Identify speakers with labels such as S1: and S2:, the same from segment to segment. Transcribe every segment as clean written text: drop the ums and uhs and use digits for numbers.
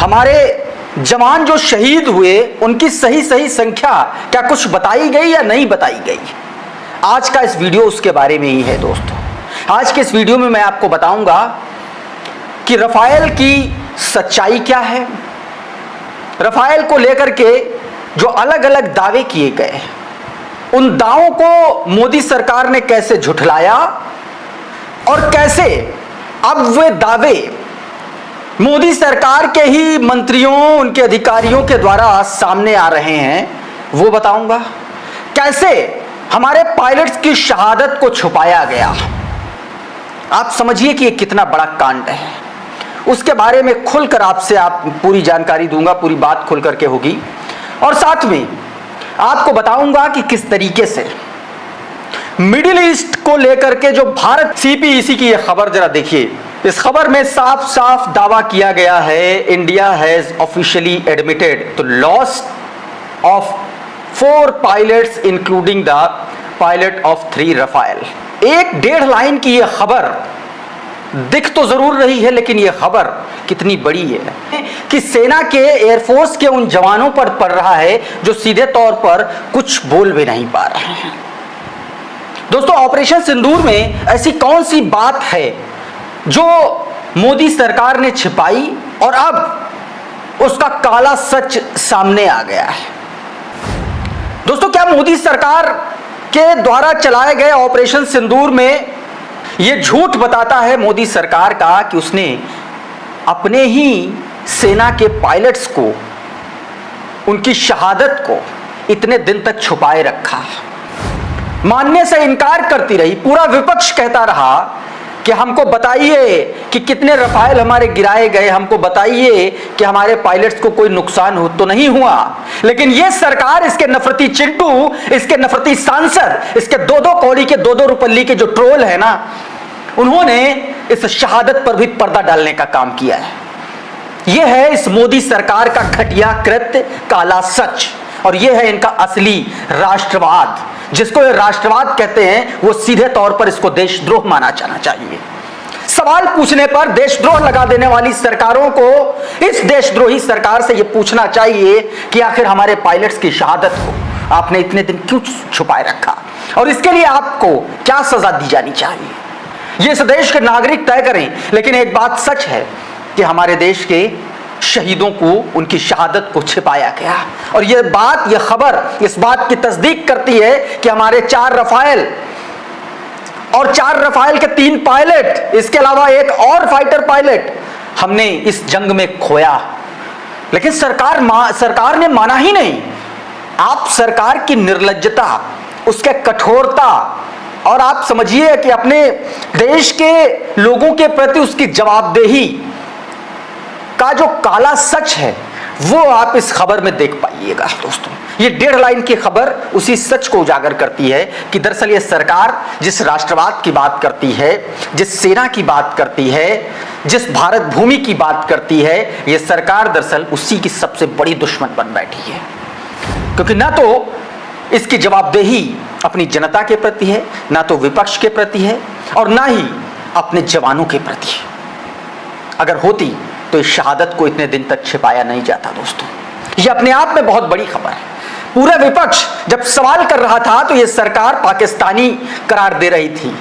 S1: हमारे जवान जो शहीद हुए उनकी सही सही संख्या क्या कुछ बताई गई या नहीं बताई गई? आज का इस वीडियो उसके बारे में ही है दोस्तों। आज के इस वीडियो में मैं आपको बताऊंगा कि रफाल की सच्चाई क्या है, रफाल को लेकर के जो अलग अलग दावे किए गए उन दावों को मोदी सरकार ने कैसे झुठलाया और कैसे अब वे दावे मोदी सरकार के ही मंत्रियों, उनके अधिकारियों के द्वारा सामने आ रहे हैं, वो बताऊंगा। कैसे हमारे पायलट्स की शहादत को छुपाया गया, आप समझिए कि ये कितना बड़ा कांड है। उसके बारे में खुलकर आपसे पूरी जानकारी दूंगा, पूरी बात खुल करके होगी। और साथ में आपको बताऊंगा कि किस तरीके से मिडिल ईस्ट को लेकर के जो भारत CPEC की यह खबर, जरा देखिए, इस खबर में साफ साफ दावा किया गया है, India has officially admitted the loss of 4 pilots including the pilot of 3 Rafale. 1-1.5 line की यह खबर दिख तो जरूर रही है, लेकिन यह खबर कितनी बड़ी है कि सेना के, एयरफोर्स के उन जवानों पर पड़ रहा है जो सीधे तौर पर कुछ बोल भी नहीं पा रहे हैं। दोस्तों, ऑपरेशन सिंदूर में ऐसी कौन सी बात है जो मोदी सरकार ने छिपाई और अब उसका काला सच सामने आ गया है? दोस्तों, क्या मोदी सरकार के द्वारा चलाए गए ऑपरेशन सिंदूर में यह झूठ बताता है मोदी सरकार का कि उसने अपने ही सेना के पायलट्स को, उनकी शहादत को इतने दिन तक छुपाए रखा, मानने से इनकार करती रही, पूरा विपक्ष कहता रहा कि हमको बताइए कि कितने रफाल हमारे गिराए गए, हमको बताइए कि हमारे पायलट्स को कोई नुकसान हो तो नहीं हुआ। लेकिन यह सरकार, इसके नफरती चिंटू, इसके नफरती सांसद, इसके 2-2 कौड़ी के 2-2 रुपल्ली के जो ट्रोल है ना, उन्होंने इस शहादत पर भी पर्दा डालने का काम किया है। यह है इस मोदी सरकार का घटिया कृत्य, काला सच, और यह है इनका असली राष्ट्रवाद। जिसको ये राष्ट्रवाद कहते हैं वो सीधे तौर पर इसको देशद्रोह माना जाना चाहिए। सवाल पूछने पर देशद्रोह लगा देने वाली सरकारों को इस देशद्रोही सरकार से यह पूछना चाहिए कि आखिर हमारे पायलट्स की शहादत को आपने इतने दिन क्यों छुपाए रखा और इसके लिए आपको क्या सजा दी जानी चाहिए, ये इस देश के नागरिक तय करें। लेकिन एक बात सच है कि हमारे देश के शहीदों को, उनकी शहादत को छिपाया गया, और यह बात, यह खबर इस बात की तस्दीक करती है कि हमारे 4 रफाल और 4 रफाल के 3 पायलट, इसके अलावा एक और फाइटर पायलट हमने इस जंग में खोया। लेकिन सरकार ने माना ही नहीं। आप सरकार की निर्लज्जता, उसके कठोरता, और आप समझिए कि अपने देश के लोगों के प्रति उसकी जवाबदेही का जो काला सच है वो आप इस खबर में देख पाइएगा। दोस्तों, ये 1.5 लाइन की खबर उसी सच को उजागर करती है कि दरअसल ये सरकार जिस राष्ट्रवाद की बात करती है, जिस सेना की बात करती है, जिस भारत भूमि की बात करती है, ये सरकार दरअसल उसी की सबसे बड़ी दुश्मन बन बैठी है। क्योंकि ना तो इसकी जवाबदेही अपनी जनता के प्रति है, ना तो विपक्ष के प्रति है, और ना ही अपने जवानों के प्रति है। अगर होती तो इस शहादत को इतने दिन तक छिपाया नहीं जाता। दोस्तों, यह अपने आप में बहुत बड़ी खबर है। पूरा विपक्ष जब सवाल कर रहा था तो यह सरकार पाकिस्तानी करार दे रही थी,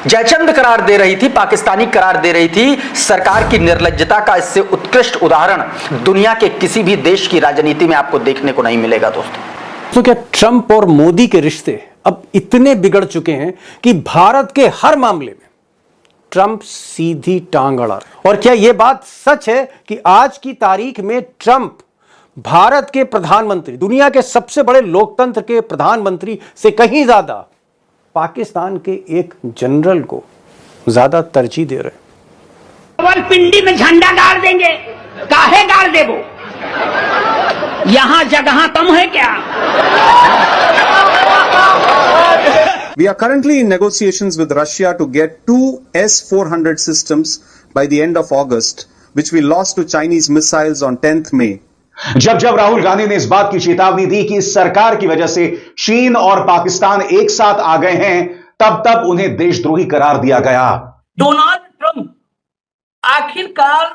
S1: जयचंद करार दे रही थी, पाकिस्तानी करार दे रही थी। सरकार की निर्लज्जता का इससे उत्कृष्ट उदाहरण दुनिया के किसी भी देश की राजनीति में आपको देखने को नहीं मिलेगा। दोस्तों,
S2: तो क्या ट्रंप और मोदी के रिश्ते अब इतने बिगड़ चुके हैं कि भारत के हर मामले में ट्रंप सीधी टांग अड़ा रहे? और क्या यह बात सच है कि आज की तारीख में ट्रंप भारत के प्रधानमंत्री, दुनिया के सबसे बड़े लोकतंत्र के प्रधानमंत्री से कहीं ज्यादा पाकिस्तान के एक जनरल को ज्यादा तरजीह दे रहे?
S3: पिंडी में झंडा गाड़ देंगे, काहे गाड़ देबो? यहां जगह कम है क्या?
S4: We are currently in negotiations with Russia to get 2 S-400 systems by the end of August, which we lost to Chinese missiles on 10th May.
S5: जब राहुल गांधी ने इस बात की चेतावनी दी कि इस सरकार की वजह से चीन और पाकिस्तान एक साथ आ गए हैं, तब उन्हें देशद्रोही करार दिया गया।
S3: डोनाल्ड ट्रंप आखिरकार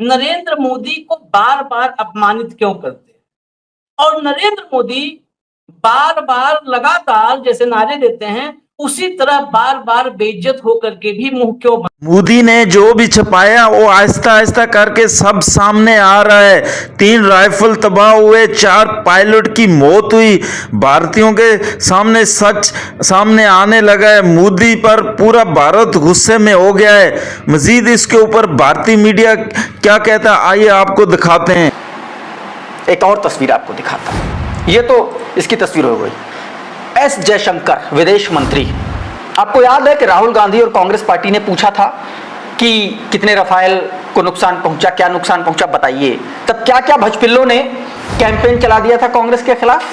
S6: नरेंद्र मोदी को बार बार अपमानित क्यों करते हैं और नरेंद्र मोदी बार बार लगातार जैसे नारे देते हैं उसी तरह बार बार बेइज्जत होकर के भी मुंह क्यों
S7: मोदी ने जो भी छपाया वो आहिस्ता आहिस्ता करके सब सामने आ रहा है। 3 राइफल तबाह हुए, 4 पायलट की मौत हुई, भारतीयों के सामने सच सामने आने लगा है। मोदी पर पूरा भारत गुस्से में हो गया है। मजीद इसके ऊपर भारतीय मीडिया क्या कहता है, आइए आपको दिखाते हैं।
S1: एक और तस्वीर आपको दिखाता हूं। ये तो इसकी तस्वीर हो गई। एस जयशंकर विदेश मंत्री, आपको याद है कि राहुल गांधी और कांग्रेस पार्टी ने पूछा था कि कितने रफाल को नुकसान पहुंचा, क्या नुकसान पहुंचा बताइए। तब क्या क्या भजपिल्लों ने कैंपेन चला दिया था कांग्रेस के खिलाफ,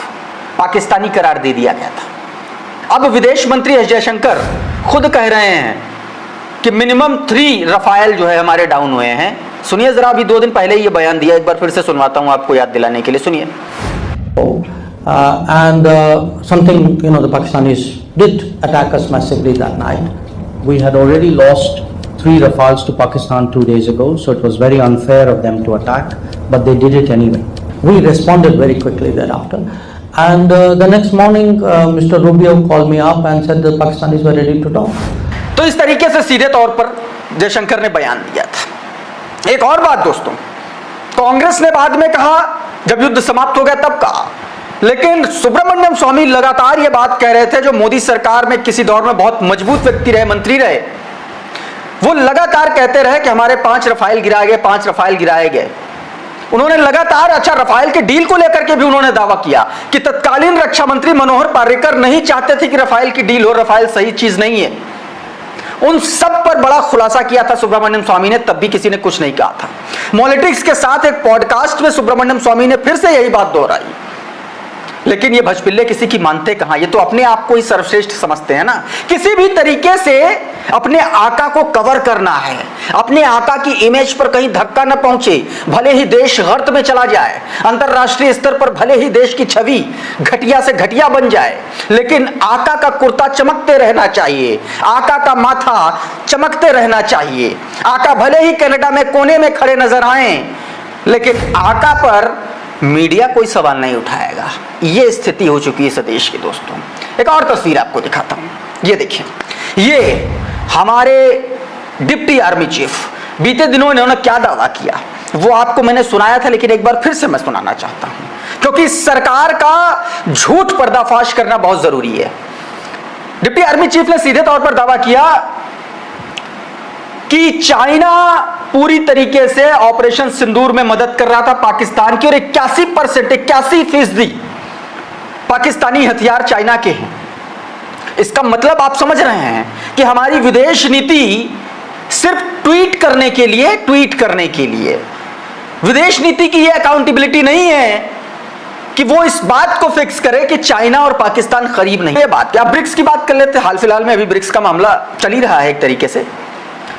S1: पाकिस्तानी करार दे दिया गया था। अब विदेश मंत्री एस जयशंकर खुद कह रहे हैं कि मिनिमम 3 रफाल जो है हमारे डाउन हुए हैं। सुनिए जरा, अभी 2 दिन पहले ये बयान दिया, एक बार फिर से सुनवाता हूं आपको याद दिलाने के लिए, सुनिए।
S8: Something, the Pakistanis did attack us massively that night. We had already lost 3 Rafales to Pakistan 2 days ago, so it was very unfair of them to attack, but they did it anyway. We responded very quickly thereafter. And the next morning, Mr. Rubio called me up and said the Pakistanis were ready to talk.
S1: तो इस तरीके से सीधे तौर पर जयशंकर ने बयान दिया था। एक और बात दोस्तों, कांग्रेस ने बाद में कहा, जब युद्ध समाप्त हो गया तब कहा, लेकिन सुब्रमण्यम स्वामी लगातार ये बात कह रहे थे, जो मोदी सरकार में किसी दौर में बहुत मजबूत व्यक्ति रहे, मंत्री रहे, वो लगातार कहते रहे कि हमारे 5 रफाल गिराए गए, 5 रफाल गिराए गए। उन्होंने लगातार, अच्छा, रफाल के डील को लेकर के भी उन्होंने दावा किया कि तत्कालीन रक्षा मंत्री मनोहर पर्रिकर नहीं चाहते थे कि रफाल की डील हो, रफाल सही चीज नहीं है। उन सब पर बड़ा खुलासा किया था सुब्रमण्यम स्वामी ने, तब भी किसी ने कुछ नहीं कहा था। पॉलिटिक्स के साथ एक पॉडकास्ट में सुब्रमण्यम स्वामी ने फिर से यही बात दोहराई, लेकिन ये भजपिल्ले किसी की मानते कहां। ये तो अपने आप को ही सर्वश्रेष्ठ समझते हैं ना। किसी भी तरीके से अपने आका को कवर करना है, अपने आका की इमेज पर कहीं धक्का न पहुंचे, भले ही देश गर्त में चला जाए, अंतरराष्ट्रीय स्तर पर भले ही देश की छवि घटिया से घटिया बन जाए, लेकिन आका का कुर्ता चमकते रहना चाहिए, आका का माथा चमकते रहना चाहिए। आका भले ही कनाडा में कोने में खड़े नजर आए, लेकिन आका पर मीडिया कोई सवाल नहीं उठाएगा। ये स्थिति हो चुकी है इस देश की दोस्तों। एक और तस्वीर आपको दिखाता हूं, ये देखिए, ये हमारे डिप्टी आर्मी चीफ बीते दिनों इन्होंने क्या दावा किया, वो आपको मैंने सुनाया था, लेकिन एक बार फिर से मैं सुनाना चाहता हूं, क्योंकि सरकार का झूठ पर्दाफाश करना बहुत जरूरी है। डिप्टी आर्मी चीफ ने सीधे तौर पर दावा किया कि चाइना पूरी तरीके से ऑपरेशन सिंदूर में मदद कर रहा था पाकिस्तान की, और 81% पाकिस्तानी हथियार चाइना के हैं। इसका मतलब आप समझ रहे हैं कि हमारी विदेश नीति सिर्फ ट्वीट करने के लिए विदेश नीति की यह अकाउंटेबिलिटी नहीं है कि वो इस बात को फिक्स करे कि चाइना और पाकिस्तान करीब नहीं है। बात क्या, ब्रिक्स की बात कर लेते हैं। हाल फिलहाल में अभी ब्रिक्स का मामला चल ही रहा है एक तरीके से।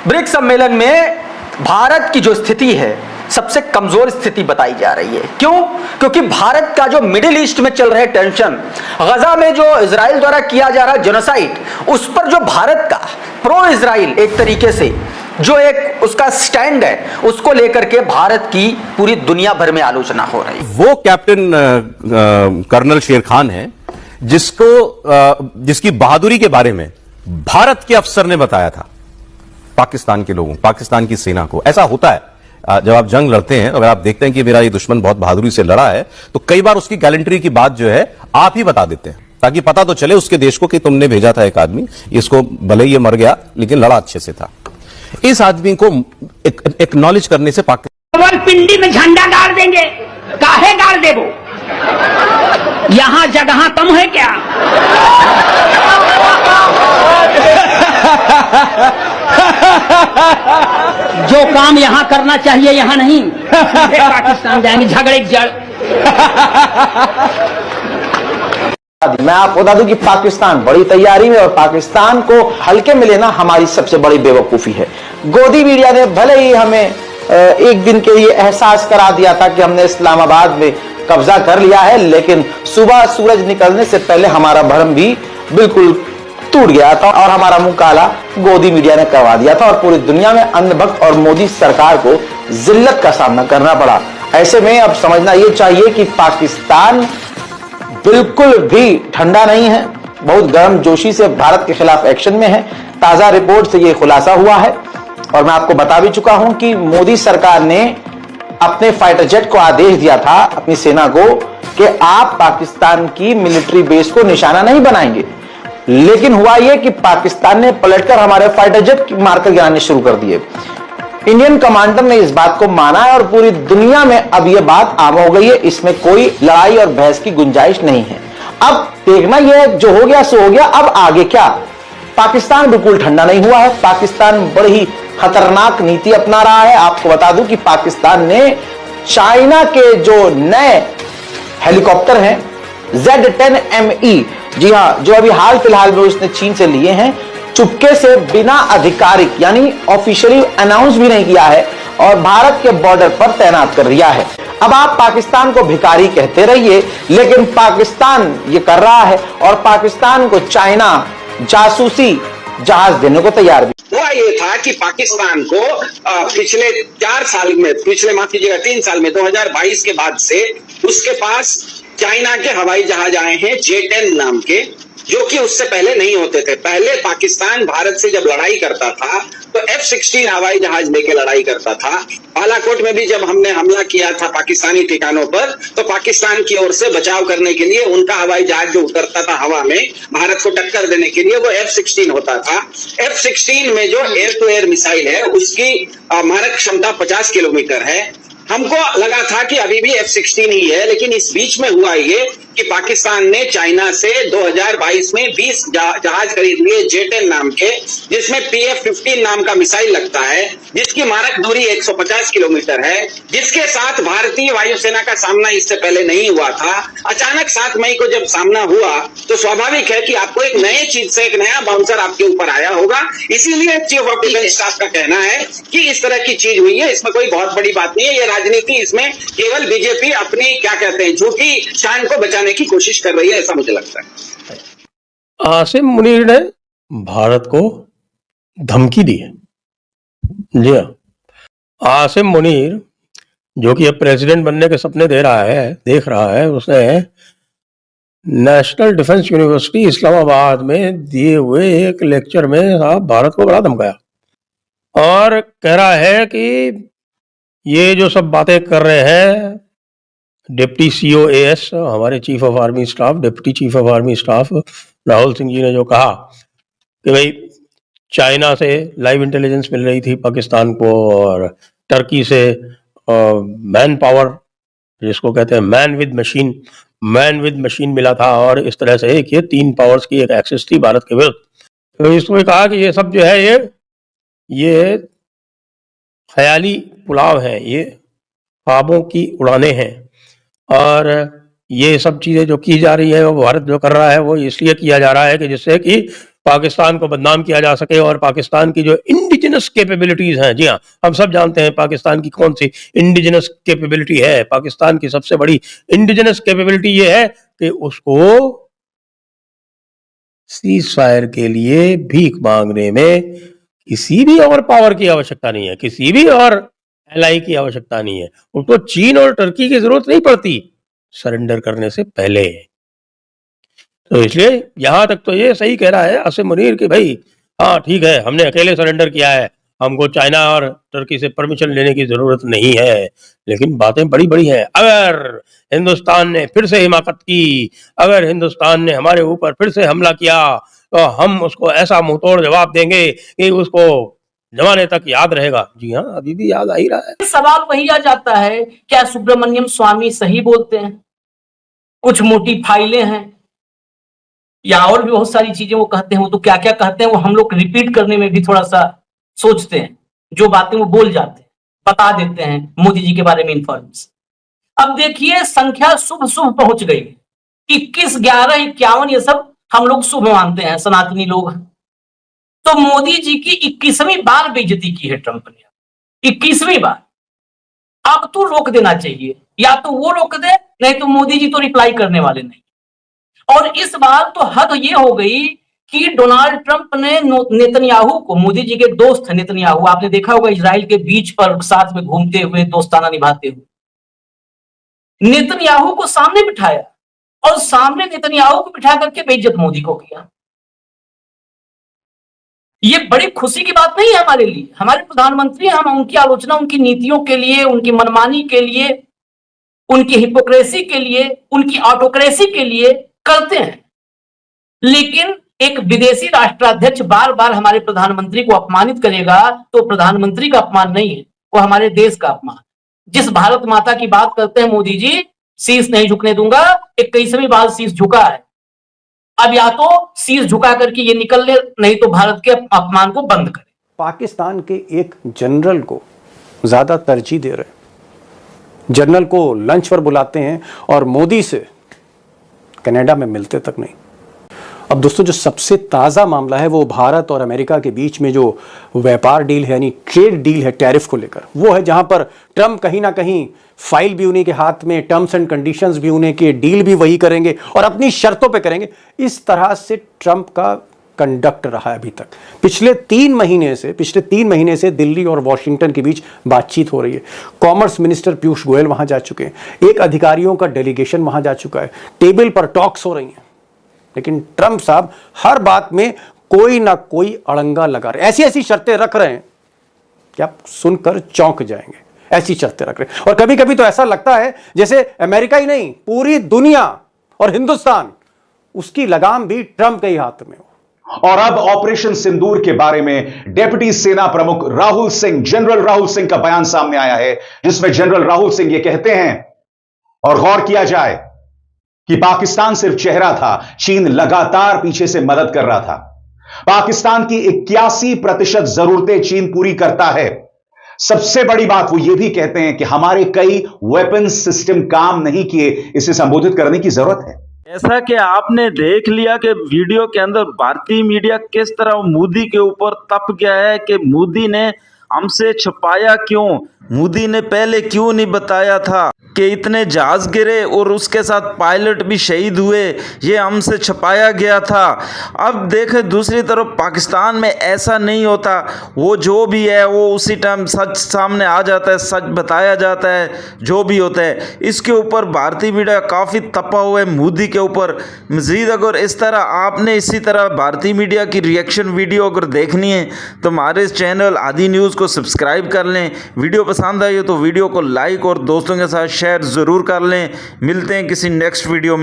S1: ब्रिक्स सम्मेलन में भारत की जो स्थिति है, सबसे कमजोर स्थिति बताई जा रही है। क्यों? क्योंकि भारत का जो मिडिल ईस्ट में चल रहे टेंशन, गजा में जो इजराइल द्वारा किया जा रहा जेनोसाइड, उस पर जो भारत का प्रो इजराइल एक तरीके से जो एक उसका स्टैंड है, उसको लेकर के भारत की पूरी दुनिया भर में आलोचना हो रही है।
S9: वो कैप्टन कर्नल शेर खान है जिसकी बहादुरी के बारे में भारत के अफसर ने बताया था पाकिस्तान के लोगों, पाकिस्तान की सेना को। ऐसा होता है जब आप जंग लड़ते हैं, अगर आप देखते हैं कि मेरा ये दुश्मन बहुत बहादुरी से लड़ा है, तो कई बार उसकी गैलेंट्री की बात जो है आप ही बता देते हैं, ताकि पता तो चले उसके देश को कि तुमने भेजा था एक आदमी, इसको भले ही ये मर गया लेकिन लड़ा अच्छे से था। इस आदमी को एक्नॉलेज करने से
S3: केवल पिंडी में झंडा गाड़ देंगे, काहे गाड़ देबो? यहां जगह कम है क्या? जो काम यहां करना चाहिए यहां नहीं, पाकिस्तान जाएंगे, झगड़े की जड़।
S10: मैं आपको बता दूं कि पाकिस्तान बड़ी तैयारी में, और पाकिस्तान को हल्के में लेना हमारी सबसे बड़ी बेवकूफी है। गोदी मीडिया ने भले ही हमें एक दिन के लिए एहसास करा दिया था कि हमने इस्लामाबाद में कब्जा कर लिया है, लेकिन सुबह सूरज निकलने से पहले हमारा भरम भी बिल्कुल टूट गया था और हमारा मुंह काला गोदी मीडिया ने करवा दिया था और पूरी दुनिया में अंधभक्त और मोदी सरकार को जिल्लत का सामना करना पड़ा। ऐसे में अब समझना यह चाहिए कि पाकिस्तान बिल्कुल भी ठंडा नहीं है, बहुत गर्मजोशी से भारत के खिलाफ एक्शन में है। ताजा रिपोर्ट से यह खुलासा हुआ है और मैं आपको बता भी चुका हूं कि मोदी सरकार ने अपने फाइटर जेट को आदेश दिया था अपनी सेना को कि आप पाकिस्तान की मिलिट्री बेस को निशाना नहीं बनाएंगे, लेकिन हुआ यह कि पाकिस्तान ने पलटकर हमारे फाइटर जेट मारकर गिराने शुरू कर दिए। इंडियन कमांडर ने इस बात को माना है और पूरी दुनिया में अब यह बात आम हो गई है, इसमें कोई लड़ाई और बहस की गुंजाइश नहीं है। अब देखना यह जो हो गया सो हो गया, अब आगे क्या। पाकिस्तान बिल्कुल ठंडा नहीं हुआ है, पाकिस्तान बड़ी ही खतरनाक नीति अपना रहा है। आपको बता दूं कि पाकिस्तान ने चाइना के जो नए हेलीकॉप्टर हैं Z-10ME, जी हां, जो अभी हाल फिलहाल में उसने चीन से लिए हैं, चुपके से बिना आधिकारिक यानी ऑफिशियली अनाउंस भी नहीं किया है और भारत के बॉर्डर पर तैनात कर दिया है। अब आप पाकिस्तान को भिखारी कहते रहिए, लेकिन पाकिस्तान ये कर रहा है और पाकिस्तान को चाइना जासूसी जहाज देने को तैयार भी।
S11: हुआ ये था कि पाकिस्तान को पिछले 4 साल में, पिछले माफ कीजिएगा 3 साल में 2022 के बाद से उसके पास चाइना के हवाई जहाज आए हैं J-10 नाम के, जो कि उससे पहले नहीं होते थे। पहले पाकिस्तान भारत से जब लड़ाई करता था तो F-16 हवाई जहाज लेके लड़ाई करता था। बालाकोट में भी जब हमने हमला किया था पाकिस्तानी ठिकानों पर, तो पाकिस्तान की ओर से बचाव करने के लिए उनका हवाई जहाज जो उतरता था हवा में भारत को टक्कर देने के लिए, वो F-16 होता था। F-16 में जो एयर टू एयर मिसाइल है उसकी मारक क्षमता 50 किलोमीटर है। हमको लगा था कि अभी भी F-16 ही है, लेकिन इस बीच में हुआ ये कि पाकिस्तान ने चाइना से 2022 में 20 जहाज खरीद लिए J-10 नाम के, जिसमें PF-15 नाम का मिसाइल लगता है, जिसकी मारक दूरी 150 किलोमीटर है, जिसके साथ भारतीय वायुसेना का सामना इससे पहले नहीं हुआ था। अचानक 7 मई को जब सामना हुआ तो स्वाभाविक है कि आपको एक नए चीज से एक नया बाउंसर आपके ऊपर आया होगा। इसीलिए चीफ ऑफ डिफेंस स्टाफ का कहना है कि इस तरह की चीज हुई है, इसमें कोई बहुत बड़ी बात नहीं है। ये राजनीति, इसमें केवल बीजेपी अपनी क्या कहते हैं झूठी शान को बचाने की कोशिश कर रही है, ऐसा मुझे लगता है।
S12: आसिम मुनीर ने भारत को धमकी दी है। जी हाँ, आसिम मुनीर जो कि अब प्रेसिडेंट बनने के सपने देख रहा है, उसने नेशनल डिफेंस यूनिवर्सिटी इस्लामाबाद में दिए हुए एक लेक्चर में साहब भारत को बड़ा धमकाया और कह रहा है कि ये जो सब बातें कर रहे हैं डिप्टी COAS, हमारे chief of army staff, deputy chief of army staff Rahul Singh ji ने जो कहा कि भाई चाइना से लाइव इंटेलिजेंस मिल रही थी पाकिस्तान को और टर्की से मैन पावर, जिसको कहते हैं मैन विद मशीन मिला था और इस तरह से एक ये 3 पावर्स की एक एक्सिस थी भारत के विरुद्ध। तो इसमें कहा कि ये सब जो है ये ख्याली पुलाव है, ये ख्वाबों की उड़ानें हैं और ये सब चीजें जो की जा रही है वो भारत जो कर रहा है वो इसलिए किया जा रहा है कि जिससे कि पाकिस्तान को बदनाम किया जा सके और पाकिस्तान की जो इंडिजिनस कैपेबिलिटीज हैं, जी हाँ, हम सब जानते हैं पाकिस्तान की कौन सी इंडिजिनस कैपेबिलिटी है। पाकिस्तान की सबसे बड़ी इंडिजिनस कैपेबिलिटी ये है कि उसको सीज फायर के लिए भीख मांगने में किसी भी और पावर की आवश्यकता नहीं है, किसी भी और एलाई की आवश्यकता नहीं है। उसको चीन और टर्की की जरूरत नहीं पड़ती सरेंडर करने से पहले। तो इसलिए यहां तक तो ये सही कह रहा है आसिम मुनीर कि भाई हाँ ठीक है, हमने अकेले सरेंडर किया है, हमको चाइना और टर्की से परमिशन लेने की जरूरत नहीं है। लेकिन बातें बड़ी बड़ी हैं। अगर हिंदुस्तान ने फिर से हिमाकत की, अगर हिंदुस्तान ने हमारे ऊपर फिर से हमला किया तो हम उसको ऐसा मुंहतोड़ जवाब देंगे कि उसको जमाने तक याद रहेगा। जी हाँ, अभी भी याद आ ही रहा है।
S6: सवाल वही आ जाता है, क्या सुब्रमण्यम स्वामी सही बोलते हैं? कुछ मोटी फाइलें हैं या और भी बहुत सारी चीजें वो कहते हैं। वो तो क्या क्या कहते हैं वो हम लोग रिपीट करने में भी थोड़ा सा सोचते हैं। जो बातें वो बोल जाते हैं, बता देते हैं मोदी जी के बारे में इंफॉर्मेशन। अब देखिए संख्या शुभ पहुंच गई, 21, 11, 51 ये सब हम लोग शुभ मानते हैं सनातनी लोग। तो मोदी जी की 21वीं बार बेइज्जती की है ट्रंप ने, 21वीं बार। अब तो रोक देना चाहिए, या तो वो रोक दे, नहीं तो मोदी जी तो रिप्लाई करने वाले नहीं। और इस बार तो हद ये हो गई कि डोनाल्ड ट्रंप ने नेतन्याहू को, मोदी जी के दोस्त है नेतन्याहू, आपने देखा होगा इजराइल के बीच पर साथ में घूमते हुए, दोस्ताना निभाते हुए, नेतन्याहू को सामने बिठाया और सामने नेतन्याहू को बिठा करके बेइज्जत मोदी को किया। ये बड़ी खुशी की बात नहीं है हमारे लिए। हमारे प्रधानमंत्री, हम उनकी आलोचना उनकी नीतियों के लिए, उनकी मनमानी के लिए, उनकी हिपोक्रेसी के लिए, उनकी ऑटोक्रेसी के लिए करते हैं। लेकिन एक विदेशी राष्ट्राध्यक्ष बार बार हमारे प्रधानमंत्री को अपमानित करेगा तो प्रधानमंत्री का अपमान नहीं है, वो हमारे देश का अपमान। जिस भारत माता की बात करते हैं मोदी जी, शीश नहीं झुकने दूंगा, 21वीं बार शीश झुका है। अब या तो शीश झुका करके ये निकल ले, नहीं तो भारत के अपमान को बंद करे।
S2: पाकिस्तान के एक जनरल को ज्यादा तरजीह दे रहे हैं, जनरल को लंच पर बुलाते हैं और मोदी से कनाडा में मिलते तक नहीं। अब दोस्तों, जो सबसे ताज़ा मामला है वो भारत और अमेरिका के बीच में जो व्यापार डील है, यानी ट्रेड डील है टैरिफ को लेकर, वो है जहां पर ट्रंप कहीं ना कहीं फाइल भी उन्हीं के हाथ में, टर्म्स एंड कंडीशंस भी उन्हीं के, डील भी वही करेंगे और अपनी शर्तों पे करेंगे। इस तरह से ट्रंप का कंडक्ट रहा है अभी तक। पिछले 3 महीने से दिल्ली और वॉशिंगटन के बीच बातचीत हो रही है। कॉमर्स मिनिस्टर पीयूष गोयल वहां जा चुके हैं, एक अधिकारियों का डेलीगेशन वहां जा चुका है, टेबल पर टॉक्स हो रही हैं। लेकिन ट्रंप साहब हर बात में कोई ना कोई अड़ंगा लगा रहे, ऐसी ऐसी शर्तें रख रहे हैं कि आप सुनकर चौंक जाएंगे। ऐसी शर्तें रख रहे हैं और कभी कभी तो ऐसा लगता है जैसे अमेरिका ही नहीं, पूरी दुनिया और हिंदुस्तान, उसकी लगाम भी ट्रंप के ही हाथ में हो।
S5: और अब ऑपरेशन सिंदूर के बारे में डिप्टी सेना प्रमुख राहुल सिंह, जनरल राहुल सिंह का बयान सामने आया है, जिसमें जनरल राहुल सिंह यह कहते हैं, और गौर किया जाए कि पाकिस्तान सिर्फ चेहरा था, चीन लगातार पीछे से मदद कर रहा था। पाकिस्तान की 81% जरूरतें चीन पूरी करता है। सबसे बड़ी बात वो ये भी कहते हैं कि हमारे कई वेपन्स सिस्टम काम नहीं किए, इसे संबोधित करने की जरूरत है।
S7: ऐसा कि आपने देख लिया कि वीडियो के अंदर भारतीय मीडिया किस तरह मोदी के ऊपर तप गया है कि मोदी ने हमसे छुपाया क्यों, मोदी ने पहले क्यों नहीं बताया था कि इतने जहाज गिरे और उसके साथ पायलट भी शहीद हुए, ये हमसे छुपाया गया था। अब देखें दूसरी तरफ पाकिस्तान में ऐसा नहीं होता, वो जो भी है वो उसी टाइम सच सामने आ जाता है, सच बताया जाता है जो भी होता है। इसके ऊपर भारतीय मीडिया काफ़ी तपा हुआ है मोदी के ऊपर। मज़ीद अगर इस तरह आपने इसी तरह भारतीय मीडिया की रिएक्शन वीडियो अगर देखनी है तो हमारे इस चैनल आदि न्यूज़ को सब्सक्राइब कर लें। वीडियो पसंद आई हो तो वीडियो को लाइक और दोस्तों के साथ शेयर ज़रूर कर लें। मिलते हैं किसी नेक्स्ट वीडियो में।